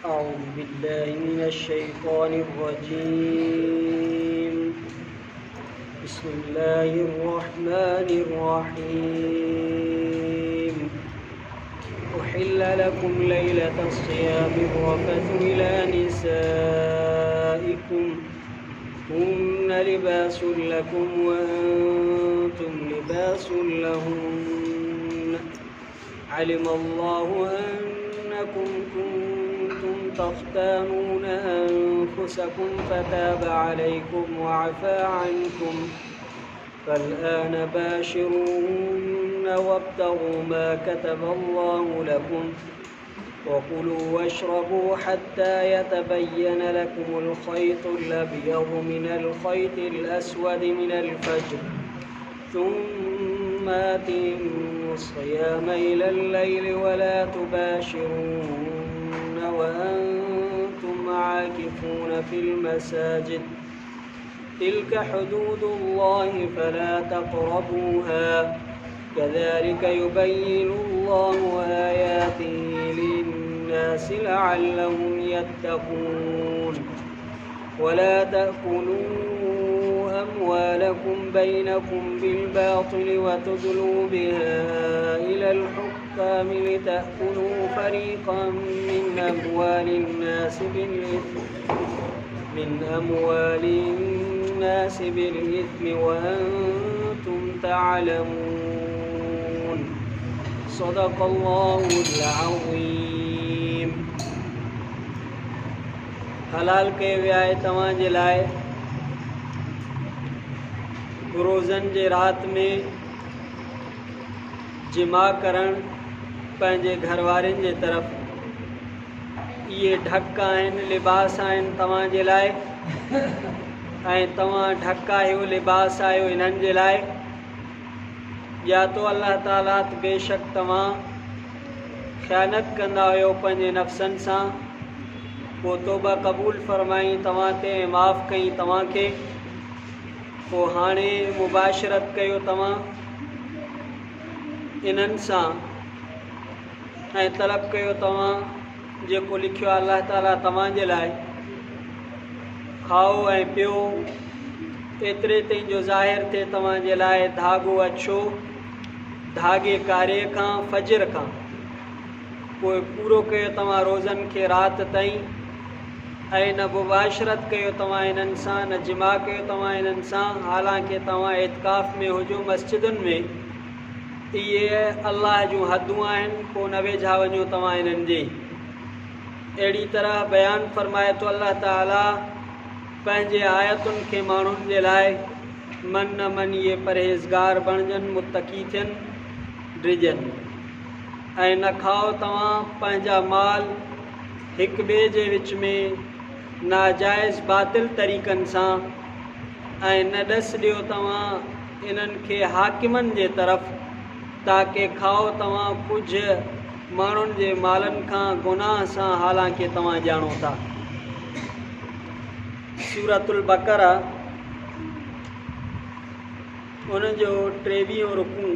أعوذ بالله من الشيطان الرجيم. بسم الله الرحمن الرحيم. أحل لكم ليلة الصيام الرفث إلى نسائكم هن لباس لكم وأنتم لباس لهن علم الله أنكم كنتم تختانون أنفسكم فتاب عليكم وعفى عنكم فالآن باشروهن وابتغوا ما كتب الله لكم وكلوا واشربوا حتى يتبين لكم الخيط الأبيض من الخيط الأسود من الفجر ثم أتموا الصيام إلى الليل ولا تباشروهن وأنتم عاكفون في المساجد تلك حدود الله فلا تقربوها كذلك يبين الله آياته للناس لعلهم يتقون ولا تأكلوا أموالكم بينكم بالباطل وتدلوا بها إلى الحكام لتأكلوا فريقا من أموال الناس بالإثم وأنتم تعلمون صدق الله العظيم. हलाल कयो विया आहे तव्हांजे लाइ रोज़नि जे राति में जिमा करणु पंहिंजे घरवारनि जे तरफ़ इहे ढक आहिनि लिबास आहिनि तव्हांजे लाइ ऐं तव्हां ढक आहियो लिबास आहियो इन्हनि जे लाइ या तो अल्लाह ताला बेशक तव्हां ख़यानत कंदा हुयो पंहिंजे नफ़्सनि सां पोइ तौबा क़बूल फ़रमाई तव्हां ते माफ़ कई तव्हांखे पोइ हाणे मुबाशरत कयो तव्हां इन्हनि सां ऐं तलब कयो तव्हां जेको लिखियो आहे अल्लाह ताला तव्हांजे लाइ खाओ ऐं पियो एतिरे ताईं जो ज़ाहिर थिए तव्हांजे लाइ धाॻो अछो धागे कारे खां फजर खां पोइ पूरो कयो तव्हां रोज़नि खे राति ताईं ऐं न मुबाशरत कयो तव्हां इन्हनि सां न जिमा कयो तव्हां इन्हनि सां हालांकि तव्हां इत्काफ़ में हुजो मस्जिदुनि में इहे अल्लाह जूं हदूं आहिनि पोइ न वेझा वञो तव्हां इन्हनि जे अहिड़ी तरह बयानु फ़रमाए थो अल्लाह ताला पंहिंजे आयतुनि खे माण्हुनि जे लाइ मन न मन इहे परहेज़गार बणजनि मुतक़ी थियनि ड्रिजनि ऐं न खाओ तव्हां पंहिंजा माल हिक ॿिए जे विच में नाजाइज़ बातिल तरीक़नि सां ऐं न ॾस ॾियो तव्हां इन्हनि खे हाकिमनि जे तरफ़ ताकी खाओ तव्हां कुझु माण्हुनि जे मालनि खां गुनाह सां हालांकि तव्हां ॼाणो था। सूरतुल बक़रा उन जो 23 रुकू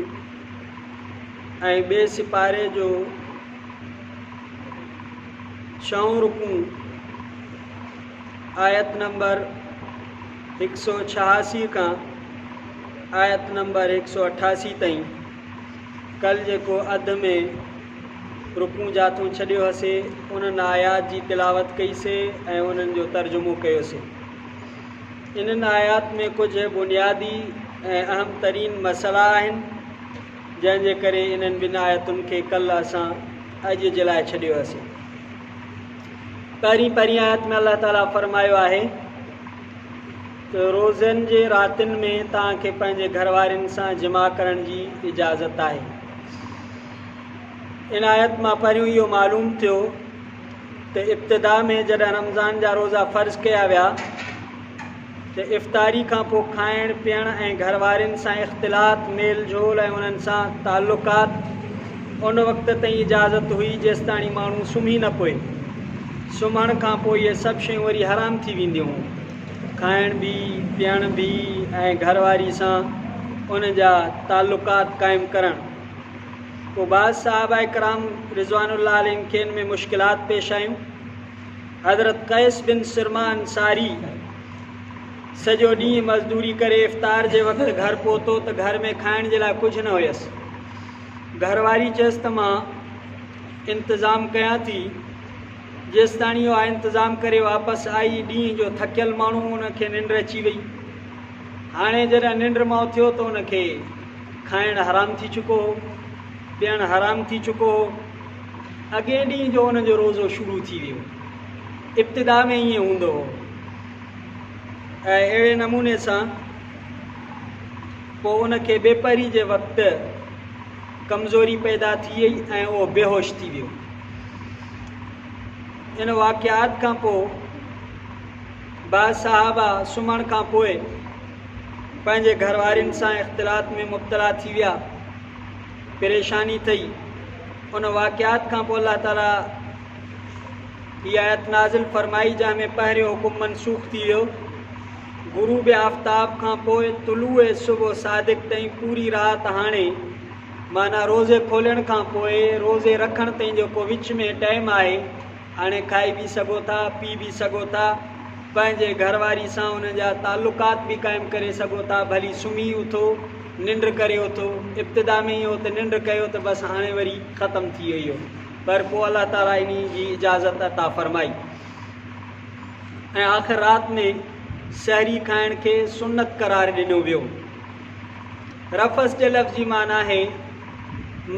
ऐं ॿिए सिपारे जो 6 रुकू आयत नंबर 186 खां आयत नंबर 188 ताईं कल जेको अध में रुकू जाथूं छॾियो हुअसीं उन्हनि आयात जी तिलावत कईसीं ऐं उन्हनि जो तर्जुमो कयोसीं। इन्हनि आयात में कुझु बुनियादी ऐं अहम तरीन मसइला आहिनि जंहिंजे करे इन्हनि ॿिनि आयतुनि खे कल्ह असां अॼु जे लाइ छॾियो हुअसीं। पहिरीं आयत में अल्लाह ताला फ़रमायो आहे त रोज़नि जे रातिनि में तव्हांखे पंहिंजे घरवारनि सां जिमा करण जी इजाज़त आहे। इन आयत मां पहिरियों इहो मालूम थियो त इब्तिदा में जॾहिं रमज़ान जा रोज़ा फ़र्ज़ कया विया त इफ़्तारी खां पोइ खाइण पीअण ऐं घरवारनि सां इख़्तिलात मेल झोल ऐं उन्हनि सां ताल्लुकात उन वक़्त ताईं इजाज़त हुई जेसि ताणी माण्हू सुम्ही न पोए। सुम्हण खां पोइ इहे सभु शयूं वरी हराम थी वेंदियूं खाइण बि पीअण बि ऐं घरवारी सां उन जा ताल्लुकात क़ाइमु करणु। पोइ बाद साहबा कराम रिज़वानुल्लाह अलैहिम खे इन में मुश्किलात पेश आयूं हज़रत कैस बिन सिरमा अंसारी सॼो ॾींहुं मज़दूरी करे इफ़्तार जे वक़्तु घर पहुतो त घर में खाइण जे लाइ कुझु न हुयसि। घरवारी चयसि त मां इंतज़ाम कयां थी। जेसि ताणी उहा इंतज़ाम करे वापसि आई, ॾींहं जो थकियल माण्हू, उनखे निंड अची वई। हाणे जॾहिं निंड मां उथियो त उनखे खाइणु हराम थी चुको हो, पीअणु हराम थी चुको हो। अॻे ॾींहं जो उनजो रोज़ो शुरू थी वियो। इब्तिदा में ईअं हूंदो हो। ऐं अहिड़े नमूने सां पोइ उनखे बेपरी जे वक़्तु कमज़ोरी पैदा थी वई ऐं उहो बेहोश थी वियो। इन वाक़ियात खां पोइ बाद साहबा सुम्हण खां पोइ पंहिंजे घरवारियुनि सां इख़्तिलात में मुब्तला थी विया, परेशानी थी। उन वाक़ियात खां पोइ अल्लाह ताला हीअ आयत नाज़िल फरमाई जंहिंमें पहिरियों हुकुम मनसूख़ थी वियो। गुरूब आफ़्ताब खां पोइ तुलूए सुबुह सादिक ताईं पूरी राति, हाणे माना रोज़े खोलण खां पोइ रोज़े रखण ताईं जेको विच में टाइम आहे, हाणे खाई बि सघो था, पी बि सघो था, पंहिंजे घरवारी सां उन जा ताल्लुकात बि क़ाइमु करे सघो था। भली सुम्ही उथो, निंड करे उथो। इब्तिदा में इहो त निंड कयो त बसि हाणे वरी ख़तमु थी वई हो, पर पोइ अल्लाह ताला इन जी इजाज़त अता फरमाई। ऐं आख़िर राति में सहरी खाइण खे सुन्नत करार ॾिनो वियो। रफ़स जे लफ़्ज़ी माना आहे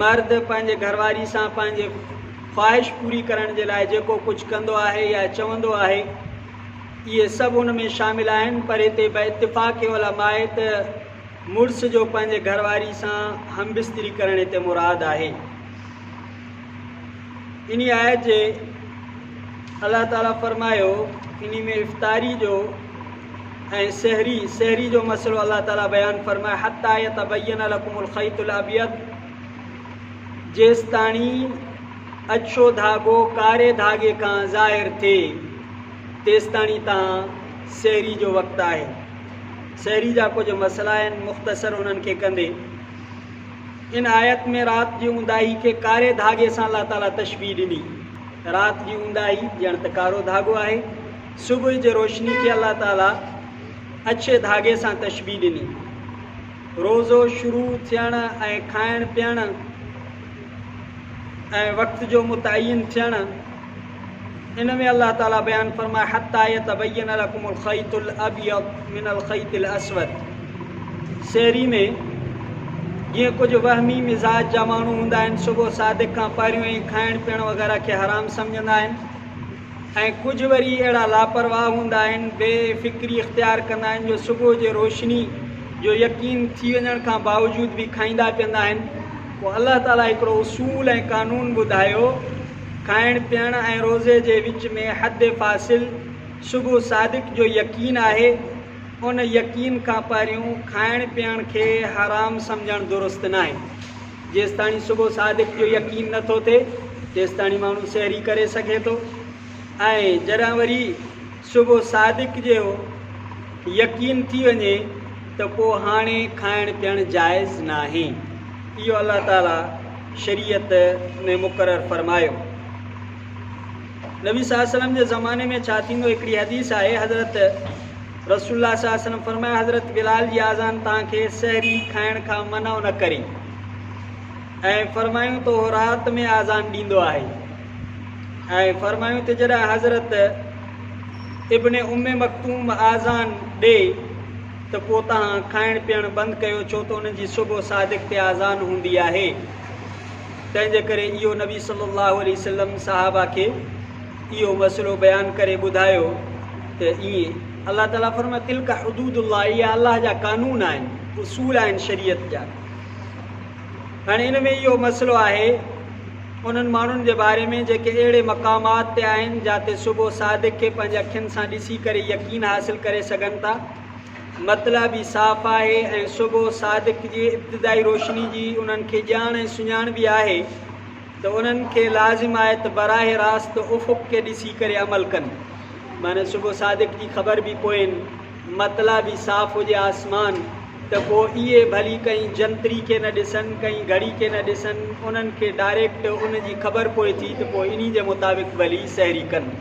मर्द पंहिंजे घरवारी सां पंहिंजे ख़्वाहिश पूरी करण जे लाइ जेको कुझु कंदो आहे या चवंदो आहे, इहे सभु उन में शामिल आहिनि। पर हिते बेइतिफ़ाक़ उलमा आहे त मुड़ुस जो पंहिंजे घरवारी सां हमबिस्तरी करणु हिते मुराद आहे। इन आयत जे अल्लाह ताला फरमायो, इन में इफ़्तारी जो ऐं सहरी जो मसलो अल्लाह ताला बयानु फरमाए, हत्ता यतबय्यन लकुमुल ख़ैतुल अबयद, जेसि ताणी अछो धागो कारे धागे खां ज़ाहिर थिए, तेसि ताणी तव्हां सहरी जो वक़्तु आहे। सहरी जा कुझु मसला आहिनि, मुख़्तसर उन्हनि खे कंदे इन आयत में राति जी ऊंदाही खे कारे धागे सां अल्लाह ताला तशबीह ॾिनी। राति जी ऊंदाही ॼण त कारो धागो आहे, सुबुह जी रोशनी खे अल्लाह ताला अछे धागे सां तशबीह ॾिनी। रोज़ो शुरू थियणु ऐं खाइण पीअण ऐं वक़्त जो मुतयन थियणु, इन में अल्लाह ताला बयानु फरमाए, हत्ता यतबय्यन लकुमुल ख़ैतुल अबयद मिनल ख़ैतिल अस्वद। सहरी में जीअं कुझु वहमी मिज़ाज जा माण्हू हूंदा आहिनि, सुबुह सादिक खां पहिरियों ई खाइण पीअण वग़ैरह खे हराम सम्झंदा आहिनि, ऐं कुझु वरी अहिड़ा लापरवाह हूंदा आहिनि, बेफ़िक्री इख़्तियार कंदा आहिनि, जो सुबुह जे रोशनी जो यकीन थी वञण खां बावजूद बि खाईंदा पीअंदा आहिनि। पोइ अल्लाह ताला हिकिड़ो उसूल ऐं क़ानून ॿुधायो, खाइण पीअण ऐं रोज़े जे विच में हद फ़ासिल सुबुह सादिक जो यकीन आहे। उन यकीन खां पहिरियों खाइण पीअण खे हराम सम्झणु दुरुस्त न आहे। जेसि ताणी सुबुह सादिक जो यकीन नथो थिए, तेसि ताणी माण्हू सहरी करे सघे थो। ऐं जॾहिं वरी सुबुह सादिक जो यकीन थी वञे त पोइ हाणे खाइण पीअणु जाइज़ न आहे। इहो अल्लाह ताला शरीयत में मुक़ररु फरमायो। नबी सल्लल्लाहु अलैहि वसल्लम जे ज़माने में छा थींदो, हिकिड़ी हदीस आहे, हज़रत रसूलुल्लाह सल्लल्लाहु अलैहि वसल्लम फरमाया, हज़रत बिलाल जी आज़ान तव्हांखे सहरी खाइण खां मना न करे, ऐं फरमायूं त उहो राति में आज़ान ॾींदो आहे। ऐं फरमायूं त जॾहिं हज़रत इब्न उम्मे मक्तूम आज़ान ॾे त पोइ तव्हां खाइण पीअणु बंदि कयो, छो त उनजी सुबुह सादिक ते आज़ान हूंदी आहे। तंहिंजे करे इहो नबी सल्लल्लाहु अलैहि वसल्लम साहबा खे इहो मसइलो बयानु करे ॿुधायो त ईअं अल्लाह ताला फरमाए, तिल्का हुदूदुल्लाह, इहा अल्लाह जा कानून आहिनि, उसूल आहिनि शरीयत जा। हाणे इन में इहो मसइलो आहे उन्हनि माण्हुनि जे बारे में जेके अहिड़े मक़ामात ते आहिनि जिते सुबुह सादिक खे पंहिंजे अखियुनि सां ॾिसी करे यकीन हासिल करे सघनि था, मतिलबु ई साफ़ आहे, ऐं सुबुह सादिक जी इब्तिदाई रोशनी जी उन्हनि खे ॼाण ऐं सुञाण बि आहे, त उन्हनि खे लाज़िम आहे त बराह रास्त उफ़ुक़ खे ॾिसी करे अमल कनि। माना सुबुह सादिक जी ख़बर बि पवनि, मतिलबु ई साफ़ हुजे आसमान, त पोइ इहे भली कंहिं जंतरी खे न ॾिसनि, कंहिं घड़ी खे न ॾिसनि, उन्हनि खे डायरेक्ट उन जी ख़बर पए थी त पोइ इन जे मुताबिक़ भली सहरी कनि।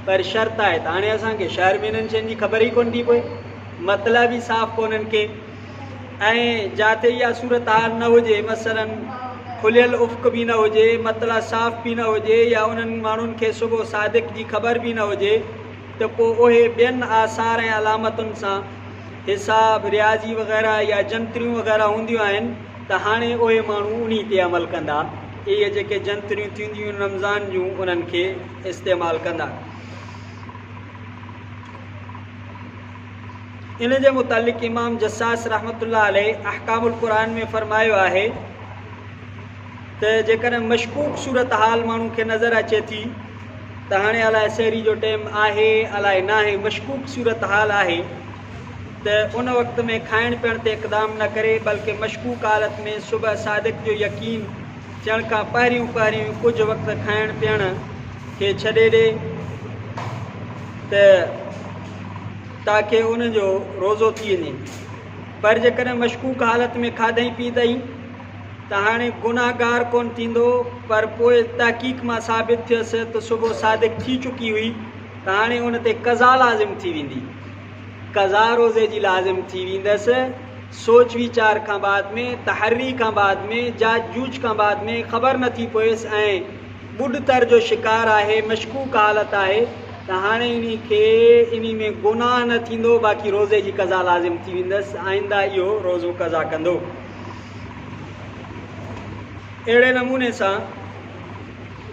पर शर्त आहे त हाणे असांखे शहर में इन्हनि शयुनि जी ख़बर ई कोन थी पए, मतिलब ई साफ़ कोन्हनि के। ऐं जिते इहा सूरत हाल न हुजे, मसलन खुलियल उफ़क़ बि न हुजे, मतिलब साफ़ बि न हुजे, या उन्हनि माण्हुनि खे सुबुह सादिक जी ख़बर बि न हुजे, त पोइ उहे ॿियनि आसार ऐं अलामतुनि सां हिसाब रियाज़ी वग़ैरह या जंत्रियूं वग़ैरह हूंदियूं आहिनि, त हाणे उहे माण्हू उन ते अमल कंदा। इहे जेके जंत्रियूं थींदियूं रमज़ान जूं उन्हनि खे इस्तेमालु कंदा। इन जे मुतालिक़ इमाम जसास रहमतुल्लाह अलैह अहकामुल क़ुरान में फ़रमायो आहे त जेकॾहिं मशकूक सूरत हाल माण्हू खे नज़र अचे थी त हाणे अलाए सहरी जो टाइम आहे अलाए न आहे, मशकूक सूरत हाल आहे, त उन वक़्त में खाइण पीअण ते इक़दाम न करे, बल्कि मशकूक हालत में सुबुह सादिक जो यकीन थियण खां पहिरियों कुझु वक़्तु खाइण पीअण खे छॾे ॾे, त ताकि उनजो रोज़ो थी वञे। पर जेकॾहिं मशकूक हालत में खाधई पीतई त हाणे गुनाहगार कोन थींदो, पर पोइ तहक़ीक़ मां साबित थियसि त सुबुह सादिक थी चुकी हुई, त हाणे उन ते क़ज़ा लाज़िम थी वेंदी, क़ज़ा रोज़े जी लाज़िम थी वेंदसि। सोच वीचार खां बाद में, तहरी खां बाद में, जांच जूझ खां बाद में ख़बर नथी पएसि ऐं ॿुॾतर जो शिकार आहे, मशकूक हालत आहे, त हाणे इन में गुनाह न थींदो, बाक़ी रोज़े जी क़ज़ा लाज़िम थी वेंदसि, आइंदा इहो रोज़ो क़ज़ा कंदो। अहिड़े नमूने सां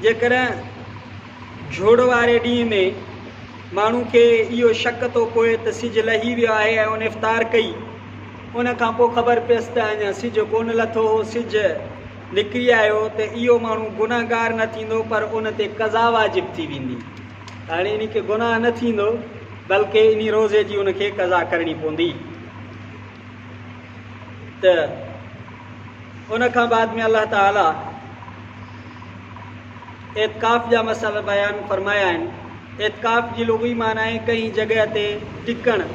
जेकॾहिं झोड़ वारे ॾींहं में माण्हू खे इहो शक थो पए त सिजु लही वियो आहे ऐं उन इफ़्तार कई, उन खां पोइ ख़बर पयसि त अञा सिजु कोन लथो हो, सिजु निकिरी आयो, त इहो माण्हू गुनाहगार न थींदो, पर उन ते क़ज़ा वाजिब थी वेंदी। हाणे इन खे गुनाह न थींदो, बल्कि इन रोज़े जी उनखे क़ज़ा करणी पवंदी। त उन खां बाद में अल्लाह ताला एतिकाफ़ जा मसाला बयान फरमाया आहिनि। एतिकाफ़ जी लुग़वी माना आहे कंहिं जॻह ते टिकणु।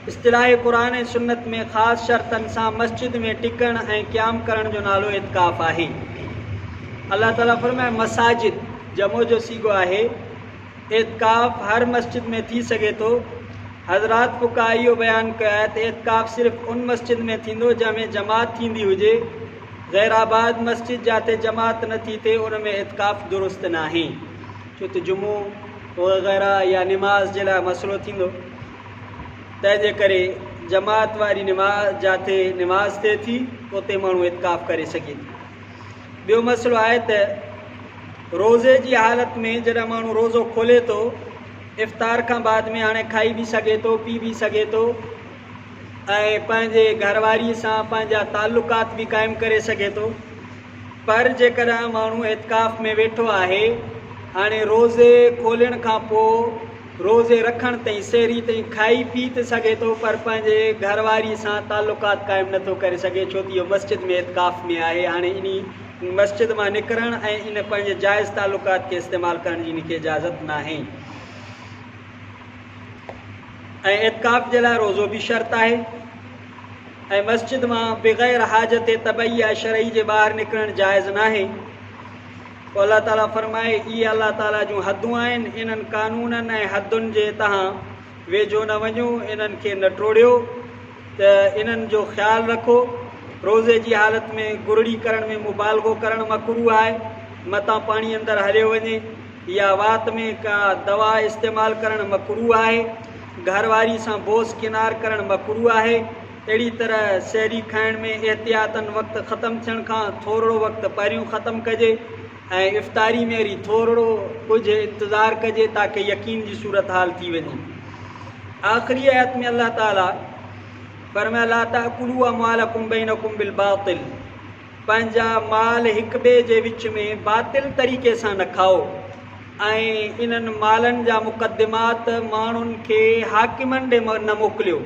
इस्तिलाह क़ुरान ऐं सुन्नत में ख़ासि शर्तनि सां मस्जिद में टिकणु ऐं क़याम करण जो नालो एतिकाफ़ आहे। अल्लाह ताला फरमाए मसाजिद जमो जो सीगो आहे। एतिकाफ़ हर मस्जिद में थी सघे थो। हज़रात फुक़हा इहो बयानु कयो आहे त एतिकाफ़ सिर्फ़ु उन मस्जिद में थींदो जंहिंमें जमात थींदी हुजे। ग़ैराबाद मस्जिद जिते जमात नथी थिए उन में एतिकाफ़ दुरुस्त न आहे, छो त जुमो वग़ैरह या निमाज़ जे लाइ मसइलो थींदो, तंहिंजे करे जमात वारी निमाज़ जिते निमाज़ थिए थी उते माण्हू एतिकाफ़ करे सघे थो। ॿियो मसइलो आहे त रोज़े जी हालत में जॾहिं माण्हू रोज़ो खोले थो, इफ़्तार खां बाद में हाणे खाई बि सघे थो, पी बि सघे थो ऐं पंहिंजे घरवारी सां पंहिंजा ताल्लुकात बि क़ाइमु करे सघे थो। पर जेकॾहिं माण्हू एतिकाफ़ में वेठो आहे, हाणे रोज़े खोलण खां पोइ रोज़े रखण ताईं सहरी ताईं खाई पी त सघे थो, पर पंहिंजे घरवारी सां ताल्लुकात क़ाइमु नथो करे सघे, छो त इहो मस्जिद में एतिकाफ़ में आहे। हाणे इन मस्जिद मां निकिरणु ऐं इन पंहिंजे जाइज़ ताल्लुकात खे इस्तेमालु करण जी इनखे इजाज़त न आहे। ऐं एतिकाफ़ जे लाइ रोज़ो बि शर्त आहे ऐं मस्जिद मां बग़ैर हाजत तबई या शरई जे ॿाहिरि निकिरणु जाइज़ न आहे। पोइ अल्लाह ताला फरमाए इहे अल्लाह ताला जूं हदूं आहिनि, इन्हनि क़ानूननि ऐं हदुनि जे तव्हां वेझो न वञो, इन्हनि खे न टोड़ियो, त इन्हनि जो ख़्यालु रखो। रोज़े जी हालत में गुरड़ी करण में मुबालगो करणु मकरूह आहे, मतां पाणी अंदरि हलियो वञे, या वात में का दवा इस्तेमालु करणु मकरूह आहे, घरवारी सां बोस किनार करणु मकरूह आहे। अहिड़ी तरह सहरी खाइण में एहतियातन वक़्तु ख़तमु थियण खां थोरो वक़्तु पहिरियों ख़तमु कजे ऐं इफ़्तारी में वरी थोरो कुझु इंतज़ारु कजे ताकी यकीन जी सूरत हाल थी वञे। आख़िरी आयत में अल्लाह ताला फरमाया ला ताकुलू अमवालकुम बैनकुम बिल बातिल, पंहिंजा माल हिक ॿिए जे विच में बातिल तरीक़े सां न खाओ ऐं इन्हनि मालनि जा मुक़दमात माण्हुनि खे हाकिमनि ॾे न मोकिलियो।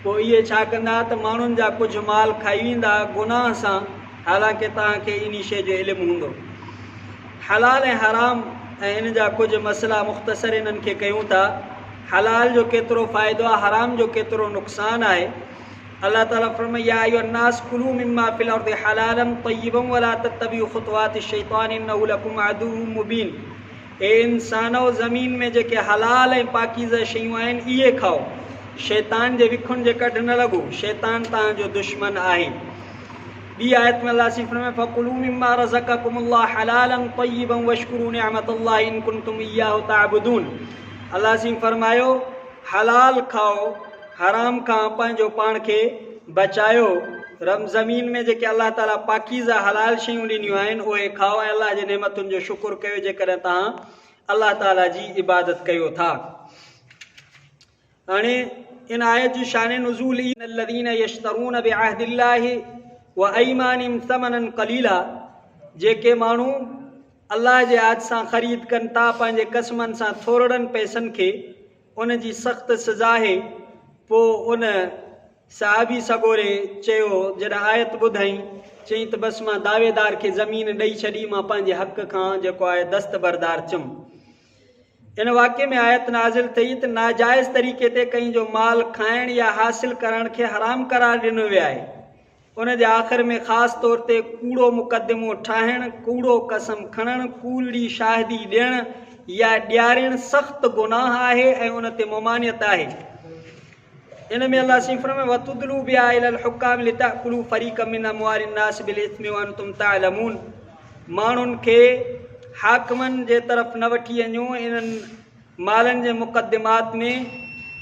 पोइ इहे छा कंदा त माण्हुनि जा कुझु माल खाई वेंदा गुनाह सां, हालांकि तव्हांखे इन शइ जो इल्मु हूंदो। हलाल ऐं हराम ऐं इन जा कुझु मसइला मुख़्तसर इन्हनि खे कयूं था। हलाल जो केतिरो फ़ाइदो आहे, हराम जो केतिरो नुक़सानु आहे। अल्लाह ताला फरमाए या अय्युहन्नास कुलू मिम्मा फिल अर्दि हलालन तय्यिबन वला तत्तबिउ ख़ुतवाति शैतान इन्नहु लकुम अदुव्वुम मुबीन। ए इंसानो ज़मीन में जेके हलाल ऐं पाकीज़ा शयूं आहिनि इहे खाओ, शैतान जे विखुनि जे कढ न लॻो, शैतान तव्हांजो दुश्मन आहे। ॿी आयत में अल्लाह फरमाए फकुलू मिम्मा रज़क़कुमुल्लाह हलालन तय्यिबन वश्कुरू निअमतल्लाहि इन कुंतुम इय्याहु तअबुदून। अल्लाह फरमायो हलाल खाओ, हराम खां पंहिंजो पाण खे बचायो। ज़मीन में जेके अल्लाह ताला पाकीज़ा हलाल शयूं ॾिनियूं आहिनि उहे खाओ ऐं अल्लाह जे नेमतुनि जो शुक्र कयो जेकॾहिं तव्हां अल्लाह ताला जी इबादत कयो था। हाणे इन आयत जी शान नुज़ूल इन्नल्लज़ीन यश्तरून बिअहदिल्लाहि व अयमानिहिम समनन क़लीला, जेके माण्हू अल्लाह जे आयत सां ख़रीद कनि था पंहिंजे कसमनि सां थोरड़नि पैसनि खे, उन जी सख़्त सज़ा आहे। पोइ उन साहबी सगोरे चयो जॾहिं आयत ॿुधाई, चई त बसि मां दावेदार खे ज़मीन ॾेई छॾी, मां पंहिंजे हक़ खां जेको आहे दस्तबरदार थियुमि। इन वाक़े में आयत नाज़िल थी त नाजाइज़ तरीक़े ते कंहिं जो माल खाइण या हासिल करण खे हराम करार ॾिनो वियो आहे। उन जे आख़िर में ख़ासि तौर ते कूड़ो मुक़दमो ठाहिणु, कूड़ो कसम खणणु, कूड़ी शाहिदी ॾियणु या ॾियारणु सख़्तु गुनाह आहे ऐं उन ते ममानियत आहे। इन में अल्लाह फरमाए वतुदलू बिहा इलल हुक्काम लिताकुलू फरीक़म मिन अमवालिन नास बिल इस्मि व अंतुम तालमून। माण्हुनि खे हाकिमनि जे तरफ़ न वठी वञो इन्हनि मालनि जे मुक़दमात में,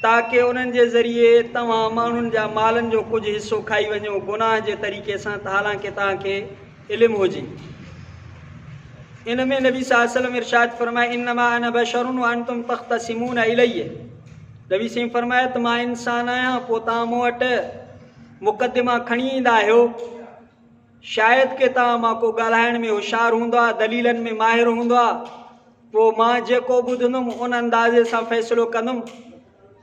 ताकी उन्हनि जे ज़रिए तव्हां माण्हुनि जा मालनि जो कुझु हिसो खाई वञो गुनाह जे तरीक़े सां, हालांकि तव्हांखे इल्मु हुजे। इन में नबी सल्लल्लाहु अलैहि वसल्लम इरशाद फरमाए इन्नमा अना बशरुन व अंतुम तख्तसिमून इलैहि। नबी साईं फरमाए त मां इंसान आहियां, पोइ तव्हां मूं वटि मुक़दमा खणी ईंदा आहियो। शायदि कि तव्हां मां को ॻाल्हाइण में होशियारु हूंदो आहे, दलीलनि में माहिर हूंदो आहे, पोइ मां जेको ॿुधंदुमि उन अंदाज़े सां फ़ैसिलो कंदुमि।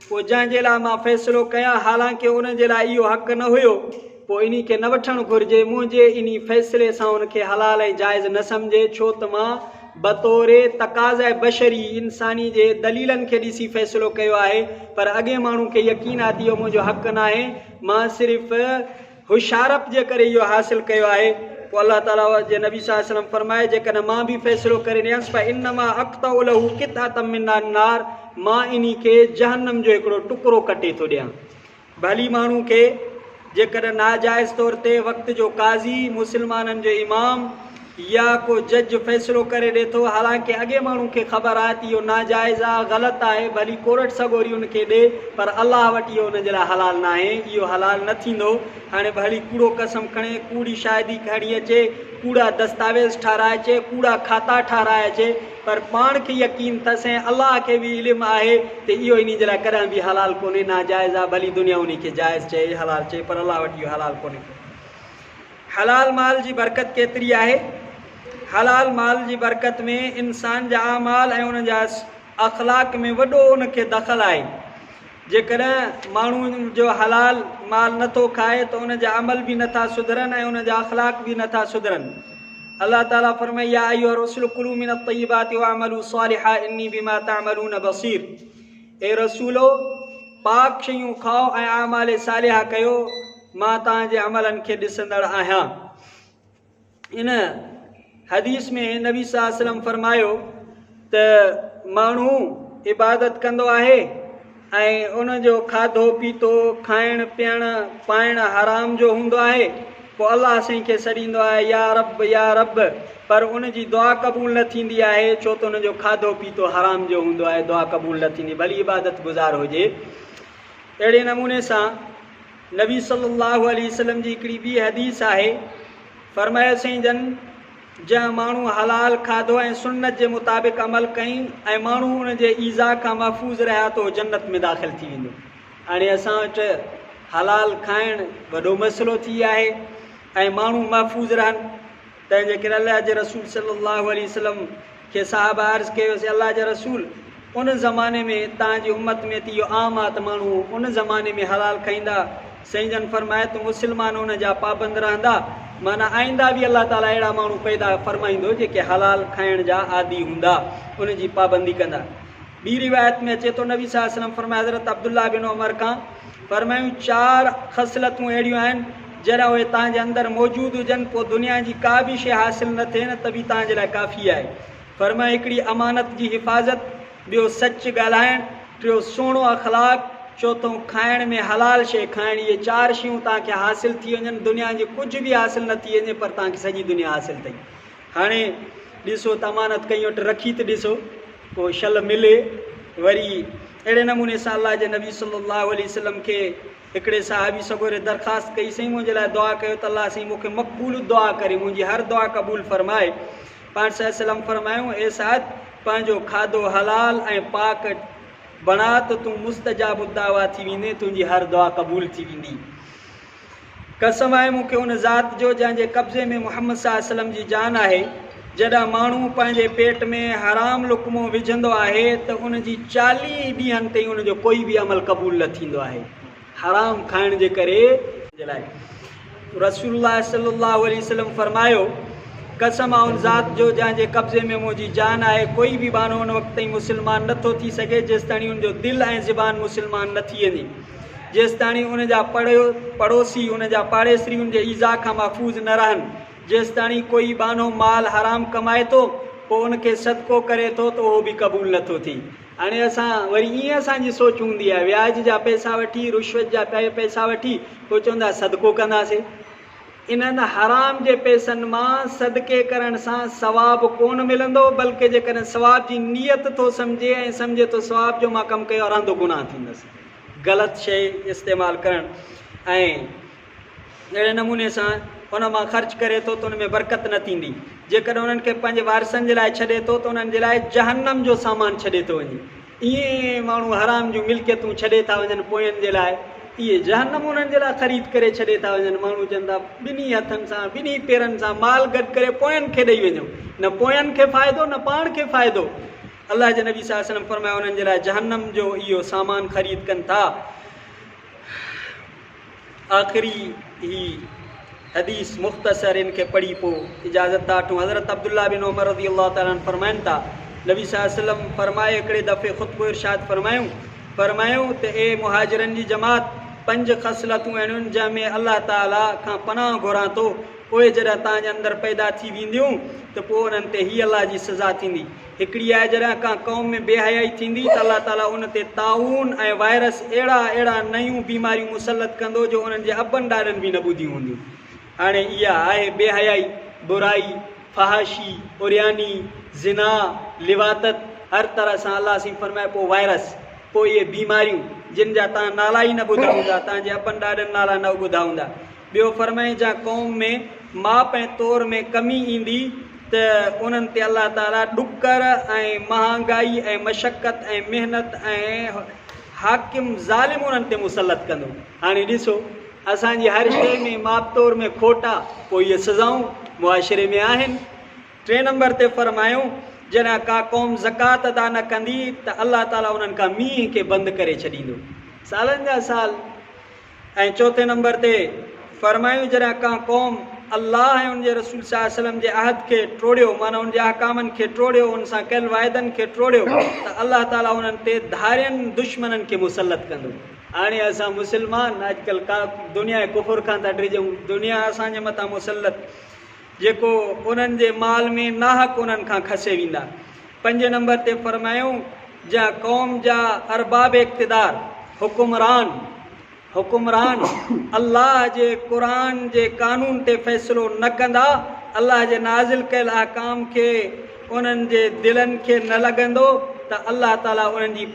पोइ जंहिंजे लाइ मां फ़ैसिलो कयां हालांकि उन जे लाइ इहो हक़ न हुयो, पोइ इन खे न वठणु घुरिजे, मुंहिंजे इन फ़ैसिले सां उनखे हलाल ऐं जाइज़ न सम्झे, छो त मां बतौरे तक़ाज़ा बशरी इंसानी जे दलीलनि खे ॾिसी फ़ैसिलो कयो आहे। पर अॻे माण्हू खे यकीन आहे त इहो मुंहिंजो हक़ न आहे, मां सिर्फ़ु होशियारप जे करे इहो हासिलु कयो आहे। पोइ अल्लाह ताला जे नबी सल्लल्लाहु अलैहि वसल्लम फरमाए जेकॾहिं मां बि फ़ैसिलो करे ॾियांसि पर इन्नमा अक़्तउ लहू क़ितअतम मिनन नार, मां इन खे जहन्नम जो हिकिड़ो टुकड़ो कटे थो ॾियां। भली माण्हू खे जेकॾहिं नाजाइज़ तौर ते वक़्त जो काज़ी, मुस्लमाननि जो इमाम या को जज फ़ैसिलो करे ॾिए थो, हालांकि अॻे माण्हू खे ख़बर आहे त इहो नाजाइज़ आहे, ग़लति आहे, भली कोर्ट सगोरी उनखे ॾे, पर अलाह वटि इहो उनजे लाइ हलाल न आहे, इहो हलाल न थींदो। हाणे भली कूड़ो कसम खणे, कूड़ी शाहिदी खणी अचे, कूड़ा दस्तावेज़ ठाराए अचे, कूड़ा खाता ठाराए अचे, पर पाण खे यकीन अथसि ऐं अलाह खे बि इल्मु आहे त इहो इन जे लाइ कॾहिं बि हलाल कोन्हे, नाजाइज़ आहे। भली दुनिया उन खे जाइज़ चए, हलाल चए, पर अलाह वटि इहो हलाल कोन्हे। हलाल माल जी बरकत केतिरी आहे? हलाल माल जी बरकत में इंसान जा अमाल ऐं उन जा अख़लाक में वॾो उनखे दख़ल आहे। जेकॾहिं माण्हू जो हलाल माल नथो खाए त उन जा अमल बि नथा सुधरनि ऐं उन जा अख़लाक बि नथा सुधरनि। अल्लाह ताला फरमाए या अय्युहा रसूल कुलू मिन अत्तय्यिबाति वअमलू सालिहा इन्नी बिमा तअमलून बसीर। ए रसूलो पाक शयूं खाओ ऐं अमाल सालिहा कयो, मां तव्हांजे अमलनि खे ॾिसंदड़ आहियां। इन हदीस में नबी सल्लल्लाहु अलैहि वसल्लम फरमायो त माण्हू इबादत कंदो आहे ऐं उन जो खाधो पीतो, खाइणु पीअणु पाइणु हराम जो हूंदो आहे, पोइ अलाह साईं खे सॾींदो आहे या रब, पर उन जी दुआ क़बूल न थींदी आहे, छो त उन जो खाधो पीतो हराम जो हूंदो आहे, दुआ क़बूल न थींदी, भली इबादत गुज़ार हुजे। अहिड़े नमूने सां नबी सल्लल्लाहु अलैहि वसल्लम जी हिकिड़ी ॿी हदीस आहे, फरमायो साईं जन जंहिं माण्हू हलाल खाधो ऐं सुन्नत जे मुताबिक़ अमल कई ऐं माण्हू उन जे ईज़ा खां महफ़ूज़ रहिया त जन्नत में दाख़िल थी वेंदो। हाणे असां वटि हलाल खाइणु वॾो मसइलो थी आहे ऐं माण्हू महफ़ूज़ रहनि, तंहिंजे करे अलाह जे रसूल सल्लल्लाहु अलैहि वसल्लम खे साहब अर्ज़ु कयोसीं अलाह जा रसूल उन ज़माने में तव्हांजी उम्मत में त इहो आम आहे त माण्हू उन ज़माने में हलाल खाईंदा, साईं जन फरमाए त मुस्लमान उन जा पाबंद रहंदा, माना आईंदा बि अलाह ताला अहिड़ा माण्हू पैदा फरमाईंदो जेके हलाल खाइण जा आदी हूंदा, उन जी पाबंदी कंदा। ॿी रिवायत में अचे थो नबी सल्लल्लाहु अलैहि वसल्लम फरमाए हज़रत अब्दुल्ला बिन उमर खां फरमायूं 4 ख़सलतूं अहिड़ियूं आहिनि जॾहिं उहे तव्हांजे अंदरि मौजूदु हुजनि पोइ दुनिया जी का बि शइ हासिल न थिए न त बि तव्हांजे लाइ काफ़ी आहे। फरमाए हिकिड़ी अमानत जी हिफ़ाज़त, ॿियो सच ॻाल्हाइणु, टियों सुहिणो अख़लाक़, चौथों खाइण में हलाल शइ खाइण। इहे 4 शयूं तव्हांखे हासिल थी वञनि, दुनिया जी कुझु बि हासिल न थी वञे पर तव्हांखे सॼी दुनिया हासिल अथई। हाणे ॾिसो त अमानत कई वटि रखी त ॾिसो पोइ शल मिले। वरी अहिड़े नमूने सां अलाह जे नबी सल्लल्लाहु अलैहि वसल्लम खे हिकिड़े साहबी सगोरे दरख़्वास्त कई, साईं मुंहिंजे लाइ दुआ कयो त अलाह साईं मूंखे मक़बूल दुआ करे, मुंहिंजी हर दुआ क़बूल फरमाए। पाण सल्लम फरमायूं, ए साद पंहिंजो खाधो हलाल ऐं पाक बणा त तूं मुस्तजाब दावा थी वेंदे, तुंहिंजी हर दुआ क़बूल थी वेंदी। कसम आहे मूंखे उन ज़ात जो जंहिंजे कब्ज़े में मुहम्मद सल्लल्लाहु अलैहि वसल्लम जी जान आहे, जॾहिं माण्हू पंहिंजे पेट में हराम लुक़्मो विझंदो आहे त उन जी 40 ॾींहंनि ताईं उनजो कोई बि अमल क़बूल न थींदो आहे, हराम खाइण जे करे जे लाइ। रसूलुल्लाह सल्लल्लाहु अलैहि वसल्लम फरमायो, कसम आहे उन ज़ात जो जंहिंजे कब्ज़े में मुंहिंजी जान आहे, कोई बि बानो उन वक़्त ताईं मुस्लमान नथो थी सघे जेसि ताणी उनजो दिलि ऐं ज़ुबान मुस्लमान न थी वञे, जेसि ताणी उन जा पड़ोसी, उन जा पाड़ेसरी उनजे ईज़ा खां महफ़ूज़ न रहनि, जेसि ताणी कोई बानो माल हराम कमाए थो पोइ उनखे सदको करे थो त उहो बि क़बूल नथो थिए। हाणे असां वरी ईअं असांजी सोच हूंदी आहे, व्याज जा पैसा वठी, रुश्वत जा पैसा वठी पोइ चवंदा सदको कंदासीं। इन्हनि हराम जे पैसनि मां सदके करण सां सवाबु कोन मिलंदो, बल्कि जेकॾहिं सवाब जी नियत थो सम्झे ऐं सम्झे थो सवाब जो मां कमु कयो रहंदो गुनाह थींदसि। ग़लति शइ इस्तेमालु करणु ऐं अहिड़े नमूने सां उन मां ख़र्च करे थो त उन में बरकत न थींदी। जेकॾहिं उन्हनि खे पंहिंजे वारसनि जे लाइ छॾे थो त उन्हनि जे लाइ जहन्नम जो सामान छॾे थो वञे। ईअं माण्हू हराम जूं मिल्कियतूं छॾे था वञनि पोयनि जे लाइ, इहे जहन्नम उन्हनि जे लाइ ख़रीद करे छॾे था वञनि। माण्हू चवनि था ॿिन्ही हथनि सां ॿिन्ही पेरनि सां माल गॾु करे पोयनि खे ॾेई वञूं, न पोयनि खे फ़ाइदो न पाण खे फ़ाइदो। अलाह जे नबी सल्लल्लाहु अलैहि वसल्लम फरमायो उन्हनि जे लाइ जहन्नम जो इहो सामान ख़रीद कनि था। आख़िरी ही हदीस मुख़्तसर इनखे पढ़ी पोइ इजाज़त था वठूं। हज़रत अब्दुल्ला बिन उमर रज़ियल्लाहु ताला अन्हु फरमाइनि था, नबी सल्लल्लाहु अलैहि वसल्लम फरमाए हिकिड़े दफ़े ख़ुतबो इरशाद फरमायूं त ए मुहाजिरनि जी जमात, 5 ख़सलतूं आहिनि जंहिंमें अलाह ताला खां पनाह घुरां थो, उहे जॾहिं तव्हांजे अंदरि पैदा थी वेंदियूं त पोइ उन्हनि ते हीअ अलाह जी सज़ा थींदी। हिकिड़ी आहे जॾहिं का क़ौम में बेहयाई थींदी त अलाह ताला उन ते ताऊन ऐं वायरस अहिड़ा नयूं बीमारियूं मुसलत कंदो जो उन्हनि जे अबनि ॾाॾनि बि न ॿुधियूं हूंदियूं। हाणे इहा आहे बेहयाई, बुराई, फहाशी, उरियानी, ज़िना, लिवातत, हर तरह सां अलाह सिंह फरमाए पोइ वायरस, पोइ इहे बीमारियूं जिन जा तव्हां नाला ई न ॿुधा हूंदा, तव्हांजे अबनि ॾाॾनि नाला न ॿुधा हूंदा। ॿियो फरमाए जा क़ौम में माप ऐं तौर में कमी ईंदी त उन्हनि ते अलाह ताला ॾुकर ऐं महांगाई ऐं मशक़त ऐं महिनत ऐं हाकिम ज़ालिम उन्हनि ते मुसलत कंदो। हाणे ॾिसो असांजी हर शइ में माप तौर में खोट आहे, पोइ इहे सज़ाऊं मुआशिरे में आहिनि। 3 नंबर ते फरमायूं जॾहिं का क़ौम ज़कात अदा न कंदी त अलाह ताला उन्हनि खां मींहं खे बंदि करे छॾींदो, सालनि जा साल। ऐं 4 नंबर ते फरमायूं जॾहिं का क़ौम अल्लाह ऐं उनजे रसूल सल्लल्लाहु अलैहि वसल्लम जे अहद खे टोड़ियो, माना उनजे अहकामनि खे टोड़ियो, उन सां कयल वाइदनि खे टोड़ियो त अलाह ताला उन्हनि ते धारियनि दुश्मननि खे मुसलत कंदो। हाणे असां मुस्लमान अॼुकल्ह का दुनिया जे कुफुर खां था ड्रिजूं, दुनिया असांजे मथां मुसलत, जेको उन्हनि जे माल में नाहक उन्हनि खां खसे वेंदा। 5 नंबर ते फरमायूं जा क़ौम जा अरबाब इक़्तिदार, हुकुमरान अल्लाह जे क़ुरान जे कानून ते फ़ैसिलो न कंदा, अल्लाह जे नाज़िल कयल अहकाम खे उन्हनि जे दिलनि खे न लॻंदो त अल्लाह ताला उन्हनि जी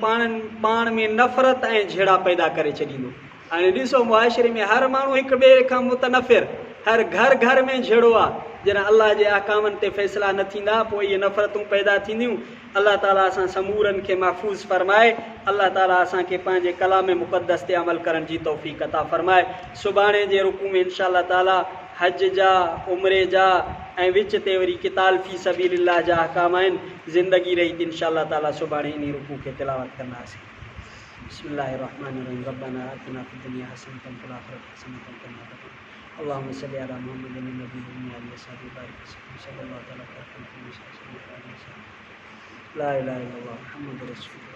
पाण में नफ़रत ऐं झेड़ा पैदा करे छॾींदो। हाणे ॾिसो मुआशिरे में हर माण्हू हिक ॿिए खां मुतनफ़िर, हर घर में झेड़ो आहे। जॾहिं अल्लाह जे अहकामनि ते फ़ैसिला न थींदा पोइ इहे नफ़रतूं पैदा थींदियूं। अल्लाह ताला असां समूरनि खे महफ़ूज़ फरमाए, अल्लाह ताला असांखे पंहिंजे कलाम मुक़द्दस ते अमल करण जी तौफ़ीक़ अता फरमाए। सुभाणे जे रुकू में इंशाअल्लाह ताला हज जा, उमरे जा ऐं विच ते वरी किताल फ़ी सबीलिल्लाह जा अहकाम आहिनि। ज़िंदगी रही त इंशाअल्लाह ताला सुभाणे इन रुकू खे तिलावत कंदासीं। बिस्मिल्लाहिर्रहमानिर्रहीम। रब्बना आतिना फ़िद दुनिया हसनतन व फ़िल आख़िरति हसनतन व क़िना अज़ाबन्नार। अल्लाहुम्मा सल्लि अला मुहम्मदिन नबिय्यिल उम्मी व सल्लिम सल्लल्लाहु अलैहि वसल्लम। ला इलाहा इल्लल्लाह मुहम्मदुर रसूलुल्लाह।